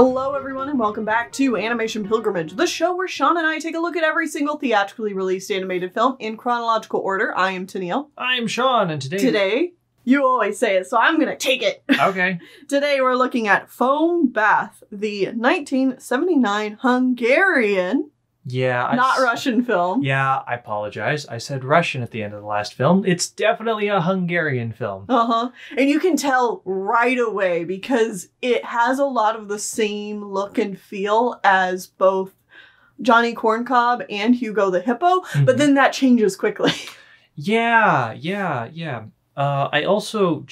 Hello everyone and welcome back to Animation Pilgrimage, the show where Sean and I take a look at every single theatrically released animated film in chronological order. I am Tennille. I am Sean, and today... You always say it, so I'm gonna take it. Okay. Today we're looking at Foam Bath, the 1979 Hungarian, not Russian film. Yeah, I apologize. I said Russian at the end of the last film. It's definitely a Hungarian film. Uh-huh. And you can tell right away because it has a lot of the same look and feel as both Johnny Corncob and Hugo the Hippo, but then that changes quickly. Yeah. I also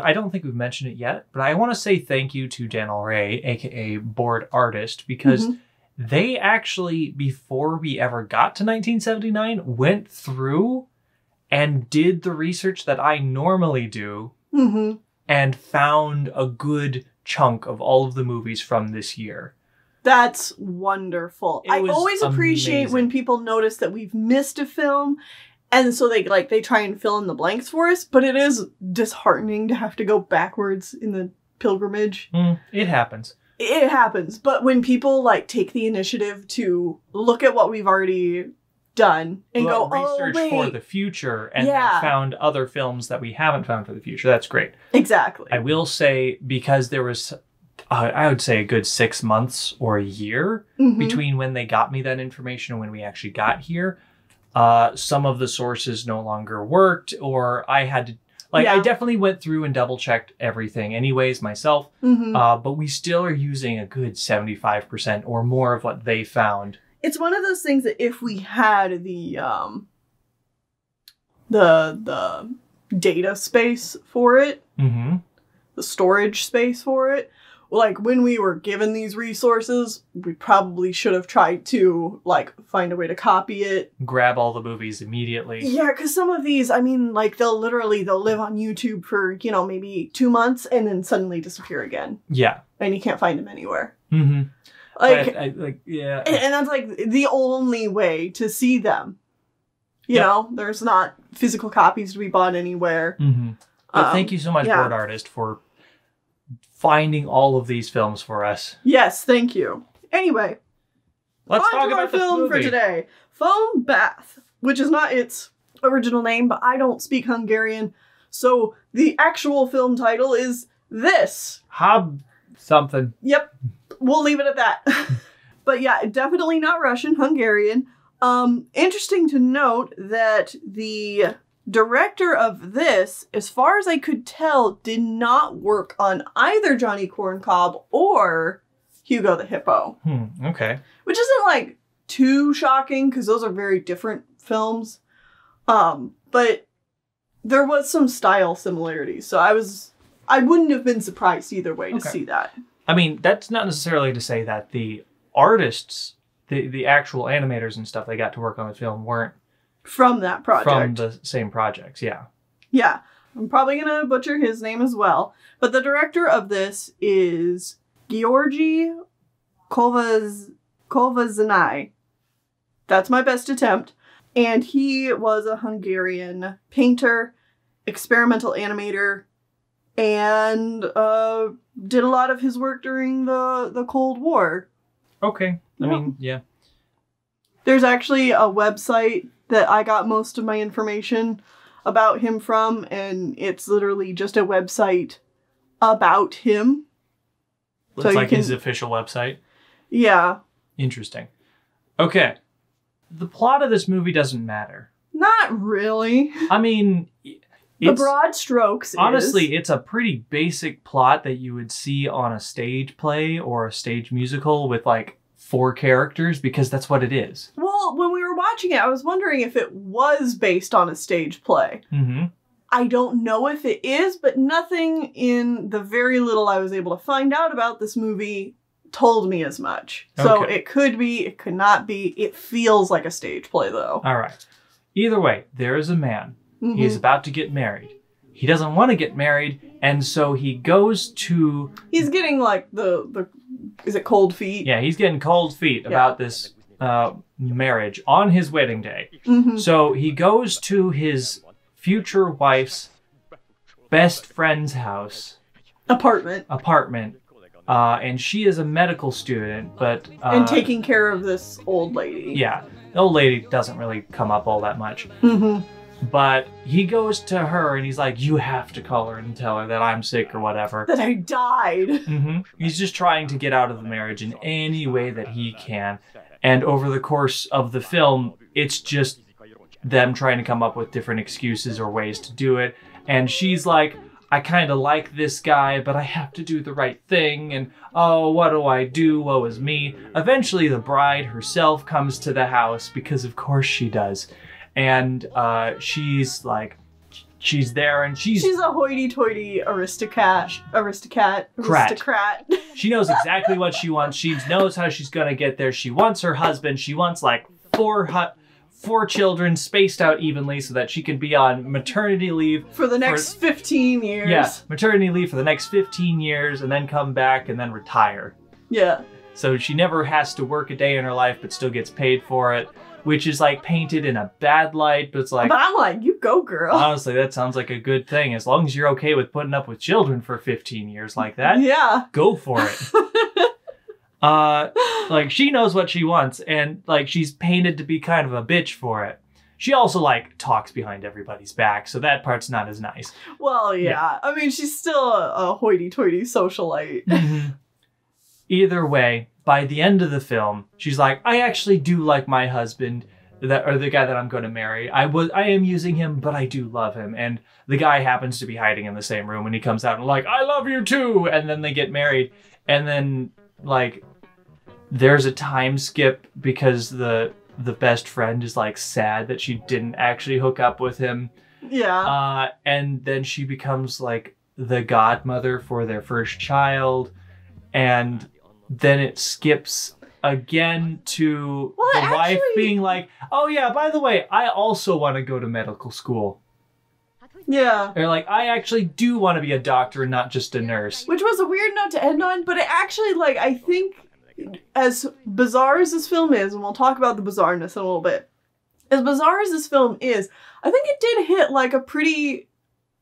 I don't think we've mentioned it yet, but I want to say thank you to Daniel Ray, aka Board Artist, because they actually, before we ever got to 1979, went through and did the research that I normally do and found a good chunk of all of the movies from this year. That's wonderful. I always appreciate when people notice that we've missed a film, and so they try and fill in the blanks for us, but it is disheartening to have to go backwards in the pilgrimage. It happens. It happens, but when people take the initiative to look at what we've already done and research for the future and then found other films that we haven't found for the future, that's great. Exactly. I will say, because there was, I would say, a good 6 months or a year between when they got me that information and when we actually got here, some of the sources no longer worked, or I had to. I definitely went through and double-checked everything anyways myself, but we still are using a good 75% or more of what they found. It's one of those things that if we had the data space for it, the storage space for it, when we were given these resources, we probably should have tried to, find a way to copy it. Grab all the movies immediately. Yeah, because some of these, they'll live on YouTube for, maybe 2 months and then suddenly disappear again. Yeah. And you can't find them anywhere. And that's, the only way to see them. You know, there's not physical copies to be bought anywhere. But thank you so much, Board Artist, for finding all of these films for us. Yes, thank you. Anyway, let's talk about the film for today. Foam Bath, which is not its original name, but I don't speak Hungarian, so the actual film title is this. Hob something. Yep, we'll leave it at that. But yeah, definitely not Russian, Hungarian. Interesting to note that the director of this, as far as I could tell, did not work on either Johnny Corncob or Hugo the Hippo. Okay. Which isn't too shocking because those are very different films. But there was some style similarities, so I wouldn't have been surprised either way to see that. I mean, that's not necessarily to say that the artists, the actual animators and stuff they got to work on the film weren't from that project. From the same projects, yeah. Yeah. I'm probably going to butcher his name as well. But the director of this is Georgi Kovazanai. That's my best attempt. And he was a Hungarian painter, experimental animator, and did a lot of his work during the Cold War. Okay. I mean, yeah. There's actually a website that I got most of my information about him from, and it's literally just a website about him. It's his official website? Yeah. Interesting. Okay. The plot of this movie doesn't matter. Not really. I mean, the broad strokes honestly, it's a pretty basic plot that you would see on a stage play or a stage musical with 4 characters, because that's what it is. Well, when we were watching it, I was wondering if it was based on a stage play. I don't know if it is, but nothing in the very little I was able to find out about this movie told me as much. So it could be, it could not be. It feels like a stage play, though. All right. Either way, there is a man. He is about to get married. He doesn't want to get married, and so he goes to... He's getting, the is it cold feet? Yeah, he's getting cold feet about this marriage on his wedding day. So he goes to his future wife's best friend's house. Apartment. and she is a medical student, but and taking care of this old lady. Yeah, the old lady doesn't really come up all that much. Mm-hmm. But he goes to her and he's like, you have to call her and tell her that I'm sick or whatever. That I died. Mm-hmm. He's just trying to get out of the marriage in any way that he can. And over the course of the film, it's just them trying to come up with different excuses or ways to do it. And she's like, I kind of like this guy, but I have to do the right thing. And, oh, what do I do? Woe is me. Eventually, the bride herself comes to the house because, of course, she does. And she's like, she's there and she's a hoity-toity aristocrat. She knows exactly what she wants. She knows how she's going to get there. She wants her husband. She wants like four children spaced out evenly so that she can be on maternity leave. For the next 15 years. Yeah, maternity leave for the next 15 years and then come back and then retire. Yeah. So she never has to work a day in her life but still gets paid for it. Which is like painted in a bad light, but it's like... But I'm like, you go, girl. Honestly, that sounds like a good thing. As long as you're okay with putting up with children for 15 years like that, yeah, go for it. Like, she knows what she wants, and like, she's painted to be kind of a bitch for it. She also like talks behind everybody's back, so that part's not as nice. Well, yeah. I mean, she's still a hoity-toity socialite. Mm-hmm. Either way, by the end of the film, she's like, I actually do like my husband, or the guy that I'm going to marry. I am using him, but I do love him. And the guy happens to be hiding in the same room when he comes out and like, I love you too. And then they get married. And then like, there's a time skip because the best friend is like sad that she didn't actually hook up with him. Yeah. And then she becomes like the godmother for their first child. And then it skips again to the wife being like, oh yeah, by the way, I also want to go to medical school. Yeah. They're like, I actually do want to be a doctor and not just a nurse. Which was a weird note to end on, but it actually, like, I think, as bizarre as this film is, and we'll talk about the bizarreness in a little bit, as bizarre as this film is, I think it did hit, like, a pretty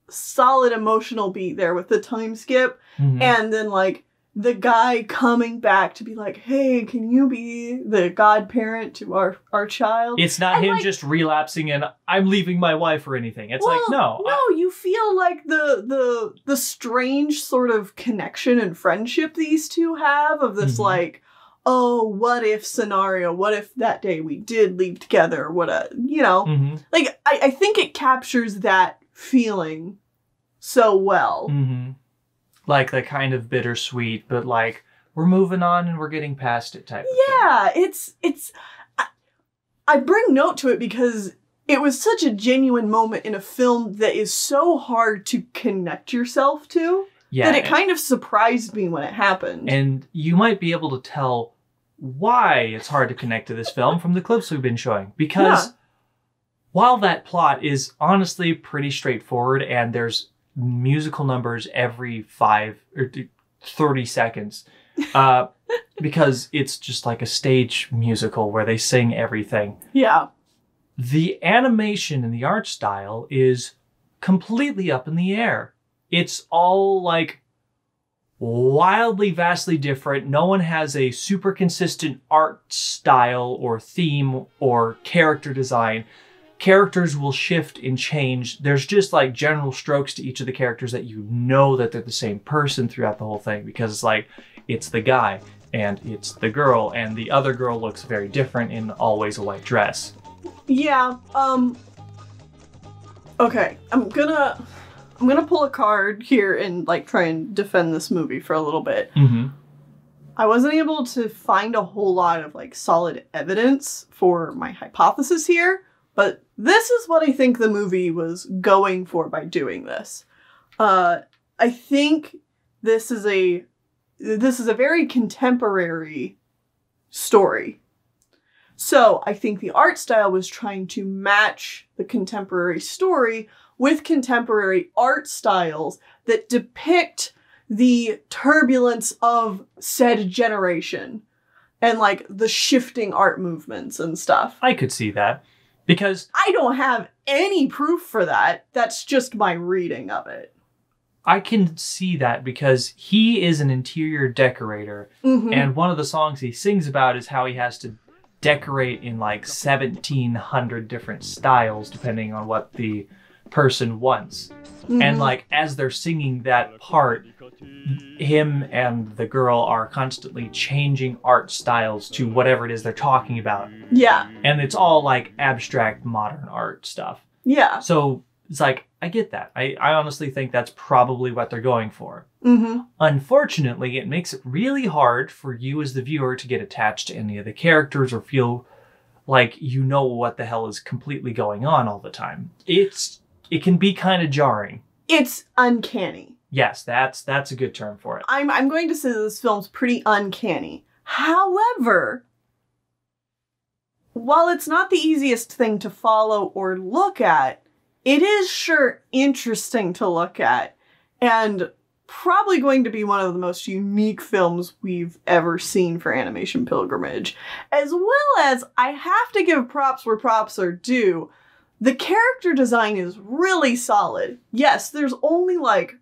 solid emotional beat there with the time skip, and then, like, the guy coming back to be like, hey, can you be the godparent to our child? It's not him like, just relapsing and I'm leaving my wife or anything. It's like, no. No, you feel like the strange sort of connection and friendship these two have of this like, oh, what if scenario? What if that day we did leave together? Like, I think it captures that feeling so well. Like the kind of bittersweet, but like we're moving on and we're getting past it type of thing. It's I bring note to it because it was such a genuine moment in a film that is so hard to connect yourself to that it kind of surprised me when it happened. And you might be able to tell why it's hard to connect to this film from the clips we've been showing. Because while that plot is honestly pretty straightforward and there's musical numbers every 5 or 30 seconds because it's just like a stage musical where they sing everything. Yeah. The animation and the art style is completely up in the air. It's all like wildly, vastly different. No one has a super consistent art style or theme or character design. Characters will shift and change. There's just like general strokes to each of the characters that you know that they're the same person throughout the whole thing because it's like, it's the guy and it's the girl and the other girl looks very different in always a white dress. Yeah, okay, I'm gonna pull a card here and like try and defend this movie for a little bit. I wasn't able to find a whole lot of like solid evidence for my hypothesis here. But this is what I think the movie was going for by doing this. I think this is a very contemporary story. So I think the art style was trying to match the contemporary story with contemporary art styles that depict the turbulence of said generation and like the shifting art movements and stuff. I could see that. Because I don't have any proof for that. That's just my reading of it. I can see that because he is an interior decorator. Mm-hmm. And one of the songs he sings about is how he has to decorate in like 1,700 different styles depending on what the person wants. Mm-hmm. And like as they're singing that part, him and the girl are constantly changing art styles to whatever it is they're talking about. Yeah. And it's all like abstract modern art stuff. Yeah. So it's like, I get that. I honestly think that's probably what they're going for. Mm-hmm. Unfortunately, it makes it really hard for you as the viewer to get attached to any of the characters or feel like you know what the hell is completely going on all the time. It can be kind of jarring. It's uncanny. Yes, that's a good term for it. I'm going to say this film's pretty uncanny. However, while it's not the easiest thing to follow or look at, it is sure interesting to look at, and probably going to be one of the most unique films we've ever seen for Animation Pilgrimage. As well as, I have to give props where props are due, the character design is really solid. Yes, there's only like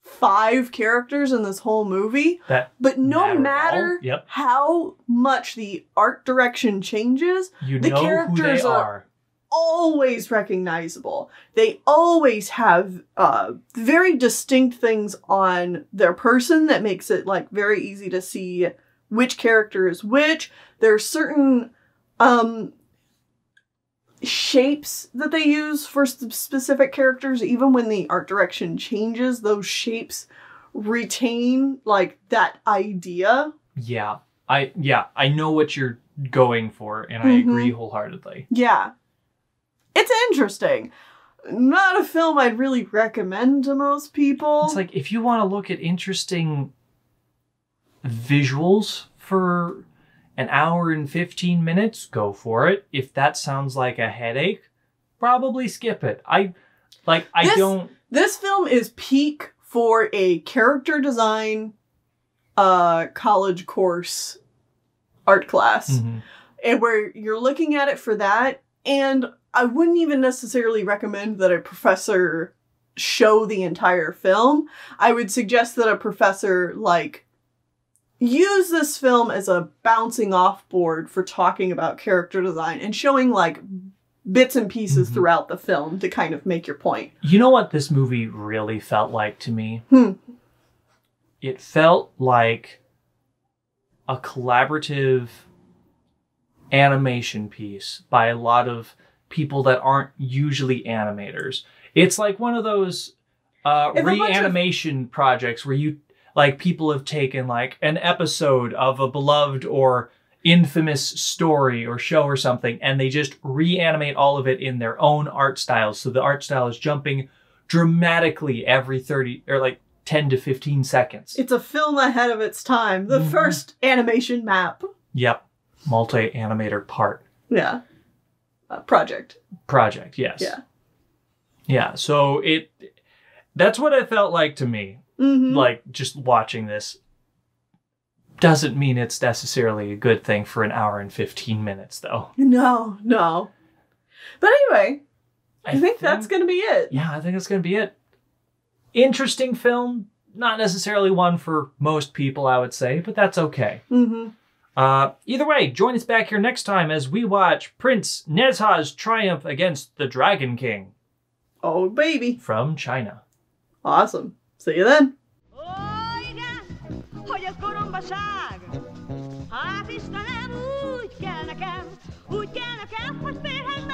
5 characters in this whole movie, but no matter how much the art direction changes, the characters are always recognizable. They always have very distinct things on their person that makes it like very easy to see which character is which. There are certain shapes that they use for specific characters. Even when the art direction changes, those shapes retain like that idea. Yeah, I know what you're going for, and I agree wholeheartedly. Yeah. It's interesting. Not a film I'd really recommend to most people. It's like, if you want to look at interesting visuals for an hour and 15 minutes, go for it. If that sounds like a headache, probably skip it. This film is peak for a character design college course art class. And where you're looking at it for that, and I wouldn't even necessarily recommend that a professor show the entire film. I would suggest that a professor, like, use this film as a bouncing off board for talking about character design and showing, like, bits and pieces throughout the film to kind of make your point. You know what this movie really felt like to me? It felt like a collaborative animation piece by a lot of people that aren't usually animators. It's like one of those reanimation projects where you, like, people have taken like an episode of a beloved or infamous story or show or something, and they just reanimate all of it in their own art styles. So the art style is jumping dramatically every 30 or like 10 to 15 seconds. It's a film ahead of its time. The first animation map. Yep. Multi-animator part. Yeah. Project, yes. Yeah. Yeah, so that's what it felt like to me. Like, just watching this doesn't mean it's necessarily a good thing for an hour and 15 minutes, though. No. But anyway, I think that's going to be it. Yeah, I think that's going to be it. Interesting film. Not necessarily one for most people, I would say, but that's okay. Either way, join us back here next time as we watch Prince Nezha's triumph against the Dragon King. Oh, baby. From China. Awesome. See you then. Oiga, hoy el coro bazar. Avista na úgy kell nekem, pues férhez